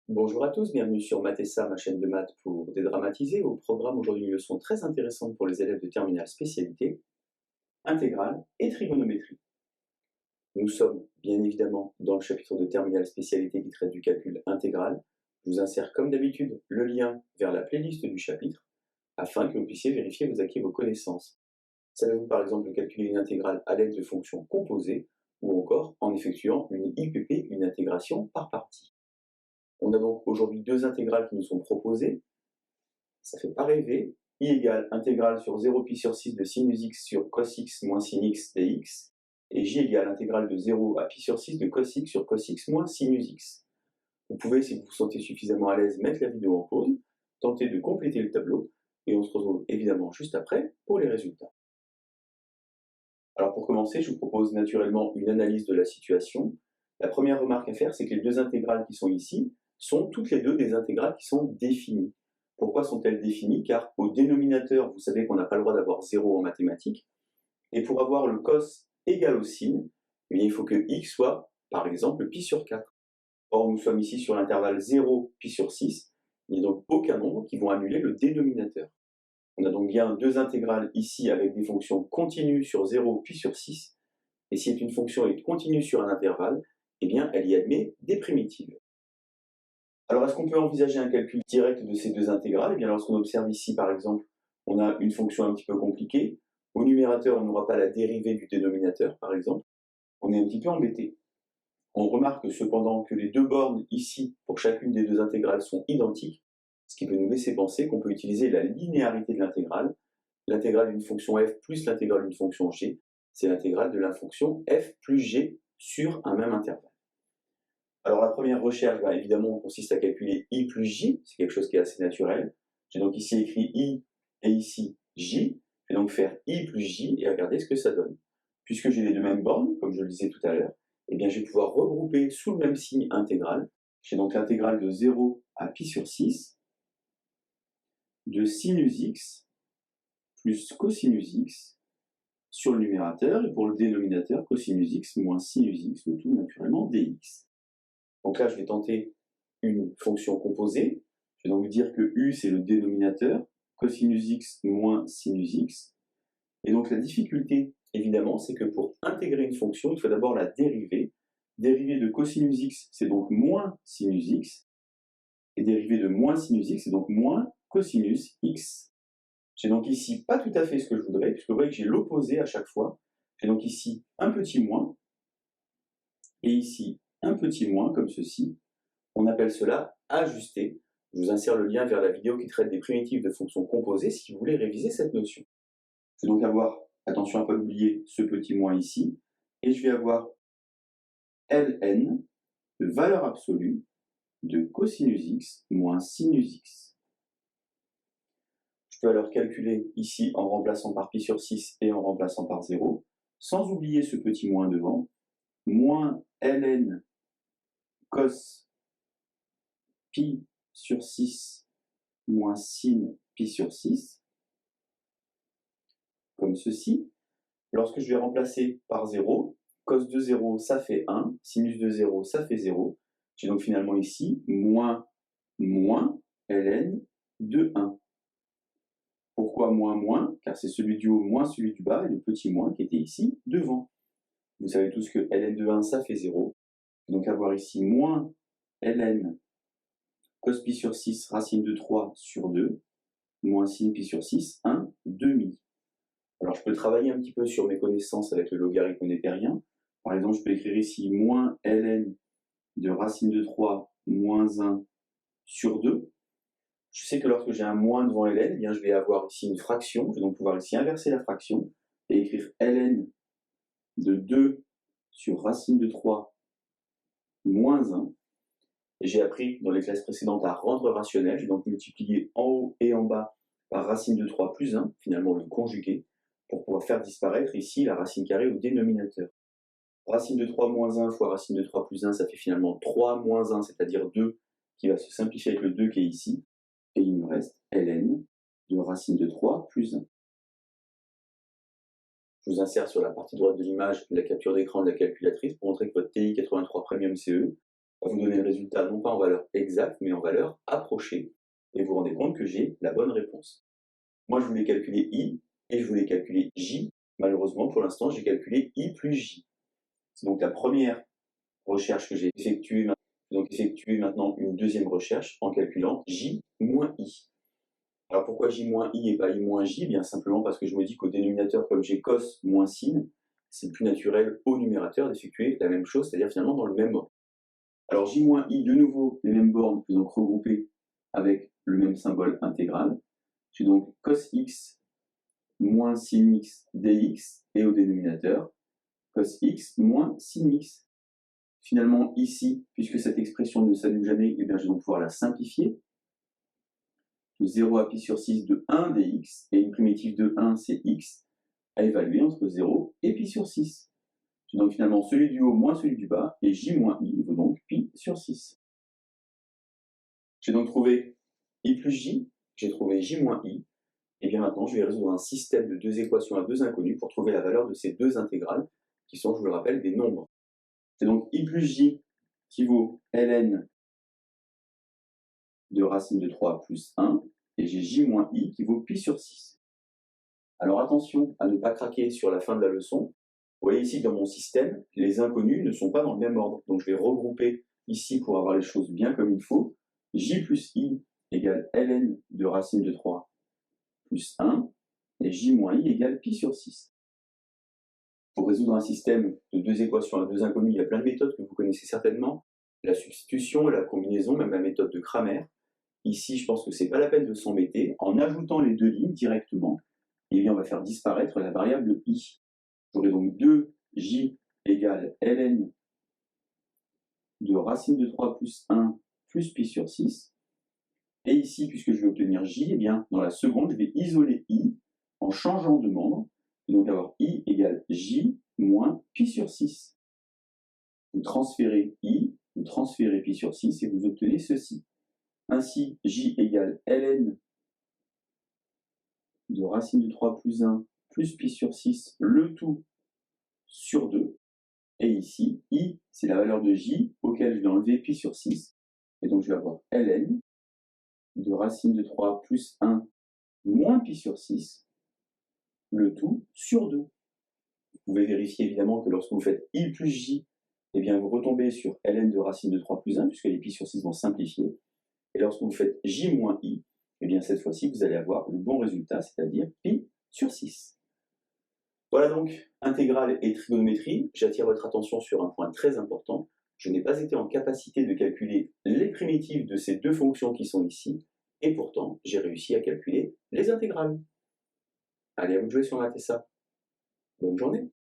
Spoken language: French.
Bonjour à tous, bienvenue sur Mathessa, ma chaîne de maths pour dédramatiser. Au programme aujourd'hui une leçon très intéressante pour les élèves de terminale spécialité, intégrale et trigonométrie. Nous sommes bien évidemment dans le chapitre de terminale spécialité qui traite du calcul intégral. Je vous insère comme d'habitude le lien vers la playlist du chapitre afin que vous puissiez vérifier vos acquis et vos connaissances. Savez-vous par exemple calculer une intégrale à l'aide de fonctions composées ou encore en effectuant une IPP, une intégration par partie? On a donc aujourd'hui deux intégrales qui nous sont proposées. Ça fait pas rêver. I égale intégrale sur 0 pi sur 6 de sinus x sur cos x moins sin x dx. Et j égale intégrale de 0 à pi sur 6 de cos x sur cos x moins sinus x. Vous pouvez, si vous vous sentez suffisamment à l'aise, mettre la vidéo en pause, tenter de compléter le tableau, et on se retrouve évidemment juste après pour les résultats. Alors pour commencer, je vous propose naturellement une analyse de la situation. La première remarque à faire, c'est que les deux intégrales qui sont ici sont toutes les deux des intégrales qui sont définies. Pourquoi sont-elles définies? Car au dénominateur, vous savez qu'on n'a pas le droit d'avoir 0 en mathématiques, et pour avoir le cos égal au sin, eh bien, il faut que x soit, par exemple, pi sur 4. Or, nous sommes ici sur l'intervalle 0, pi sur 6, il n'y a donc aucun nombre qui vont annuler le dénominateur. On a donc bien deux intégrales ici avec des fonctions continues sur 0 puis sur 6. Et si une fonction est continue sur un intervalle, eh bien elle y admet des primitives. Alors est-ce qu'on peut envisager un calcul direct de ces deux intégrales? Eh bien lorsqu'on observe ici par exemple, on a une fonction un petit peu compliquée. Au numérateur, on n'aura pas la dérivée du dénominateur par exemple. On est un petit peu embêté. On remarque cependant que les deux bornes ici, pour chacune des deux intégrales, sont identiques, ce qui peut nous laisser penser qu'on peut utiliser la linéarité de l'intégrale. L'intégrale d'une fonction f plus l'intégrale d'une fonction g, c'est l'intégrale de la fonction f plus g sur un même intervalle. Alors la première recherche, évidemment, consiste à calculer i plus j, c'est quelque chose qui est assez naturel. J'ai donc ici écrit i et ici j, je vais donc faire i plus j et regarder ce que ça donne. Puisque j'ai les deux mêmes bornes, comme je le disais tout à l'heure, eh bien je vais pouvoir regrouper sous le même signe intégral. J'ai donc l'intégrale de 0 à pi sur 6 de sinus x plus cosinus x sur le numérateur, et pour le dénominateur, cosinus x moins sinus x, le tout naturellement dx. Donc là, je vais tenter une fonction composée. Je vais donc dire que u, c'est le dénominateur, cosinus x moins sinus x. Et donc la difficulté, évidemment, c'est que pour intégrer une fonction, il faut d'abord la dériver. Dérivée de cosinus x, c'est donc moins sinus x. Et dérivée de moins sinus x, c'est donc moins cosinus x. J'ai donc ici pas tout à fait ce que je voudrais, puisque vous voyez que j'ai l'opposé à chaque fois. J'ai donc ici un petit moins, et ici un petit moins, comme ceci. On appelle cela ajuster. Je vous insère le lien vers la vidéo qui traite des primitives de fonctions composées si vous voulez réviser cette notion. Je vais donc avoir, attention à ne pas l'oublier, ce petit moins ici, et je vais avoir ln de valeur absolue de cosinus x moins sinus x. Je peux alors calculer ici en remplaçant par pi sur 6 et en remplaçant par 0, sans oublier ce petit moins devant, moins ln cos pi sur 6 moins sin pi sur 6, comme ceci. Lorsque je vais remplacer par 0, cos de 0, ça fait 1, sinus de 0, ça fait 0. J'ai donc finalement ici moins ln de 1. Pourquoi moins? Car c'est celui du haut moins celui du bas, et le petit moins qui était ici devant. Vous savez tous que ln de 1, ça fait 0. Donc avoir ici moins ln cos pi sur 6 racine de 3 sur 2, moins sin pi sur 6, 1 demi. Alors je peux travailler un petit peu sur mes connaissances avec le logarithme népérien. Par exemple, je peux écrire ici moins ln de racine de 3 moins 1 sur 2. Je sais que lorsque j'ai un moins devant ln, eh bien, je vais avoir ici une fraction. Je vais donc pouvoir ici inverser la fraction et écrire ln de 2 sur racine de 3 moins 1. Et j'ai appris dans les classes précédentes à rendre rationnel. J'ai donc multiplié en haut et en bas par racine de 3 plus 1, finalement le conjugué, pour pouvoir faire disparaître ici la racine carrée au dénominateur. Racine de 3 moins 1 fois racine de 3 plus 1, ça fait finalement 3 moins 1, c'est-à-dire 2, qui va se simplifier avec le 2 qui est ici. Et il me reste ln de racine de 3 plus 1. Je vous insère sur la partie droite de l'image la capture d'écran de la calculatrice pour montrer que votre TI 83 Premium CE va vous donner le résultat non pas en valeur exacte, mais en valeur approchée. Et vous vous rendez compte que j'ai la bonne réponse. Moi, je voulais calculer I et je voulais calculer J. Malheureusement, pour l'instant, j'ai calculé I plus J. C'est donc la première recherche que j'ai effectuée. Je vais donc effectuer maintenant une deuxième recherche en calculant J moins I. Alors pourquoi J moins I et pas I moins J? Bien simplement parce que je me dis qu'au dénominateur, comme j'ai cos moins sin, c'est plus naturel au numérateur d'effectuer la même chose, c'est-à-dire finalement dans le même ordre. Alors J moins I, de nouveau, les mêmes bornes, je vais donc regrouper avec le même symbole intégral. J'ai donc cos x moins sin x dx, et au dénominateur, cos x moins sin x. Finalement, ici, puisque cette expression ne s'annule jamais, eh bien, je vais donc pouvoir la simplifier. De 0 à pi sur 6 de 1 dx, et une primitive de 1, c'est x, à évaluer entre 0 et pi sur 6. J'ai donc finalement celui du haut moins celui du bas, et j moins i vaut donc pi sur 6. J'ai donc trouvé i plus j, j'ai trouvé j moins i, et bien maintenant je vais résoudre un système de deux équations à deux inconnues pour trouver la valeur de ces deux intégrales, qui sont, je vous le rappelle, des nombres. C'est donc i plus j qui vaut ln de racine de 3 plus 1, et j'ai j moins i qui vaut pi sur 6. Alors attention à ne pas craquer sur la fin de la leçon. Vous voyez ici que dans mon système, les inconnus ne sont pas dans le même ordre. Donc je vais regrouper ici pour avoir les choses bien comme il faut. J plus I égale ln de racine de 3 plus 1, et J moins I égale pi sur 6. Pour résoudre un système de deux équations à deux inconnues, il y a plein de méthodes que vous connaissez certainement. La substitution, la combinaison, même la méthode de Cramer. Ici, je pense que ce n'est pas la peine de s'embêter. En ajoutant les deux lignes directement, eh bien, on va faire disparaître la variable I. J'aurai donc 2j égale ln de racine de 3 plus 1 plus pi sur 6. Et ici, puisque je vais obtenir j, eh bien, dans la seconde, je vais isoler i en changeant de membre. Et donc avoir i égale j moins pi sur 6. Vous transférez i, vous transférez pi sur 6 et vous obtenez ceci. Ainsi, j égale ln de racine de 3 plus 1 plus pi sur 6, le tout sur 2. Et ici, i, c'est la valeur de j auquel je vais enlever pi sur 6. Et donc je vais avoir ln de racine de 3 plus 1 moins pi sur 6, le tout sur 2. Vous pouvez vérifier évidemment que lorsque vous faites i plus j, eh bien vous retombez sur ln de racine de 3 plus 1, puisque les pi sur 6 vont simplifier. Et lorsque vous faites j moins i, eh bien cette fois-ci, vous allez avoir le bon résultat, c'est-à-dire pi sur 6. Voilà donc intégrale et trigonométrie. J'attire votre attention sur un point très important. Je n'ai pas été en capacité de calculer les primitives de ces deux fonctions qui sont ici, et pourtant j'ai réussi à calculer les intégrales. Allez, à vous de jouer sur Math et ça. Bonne journée.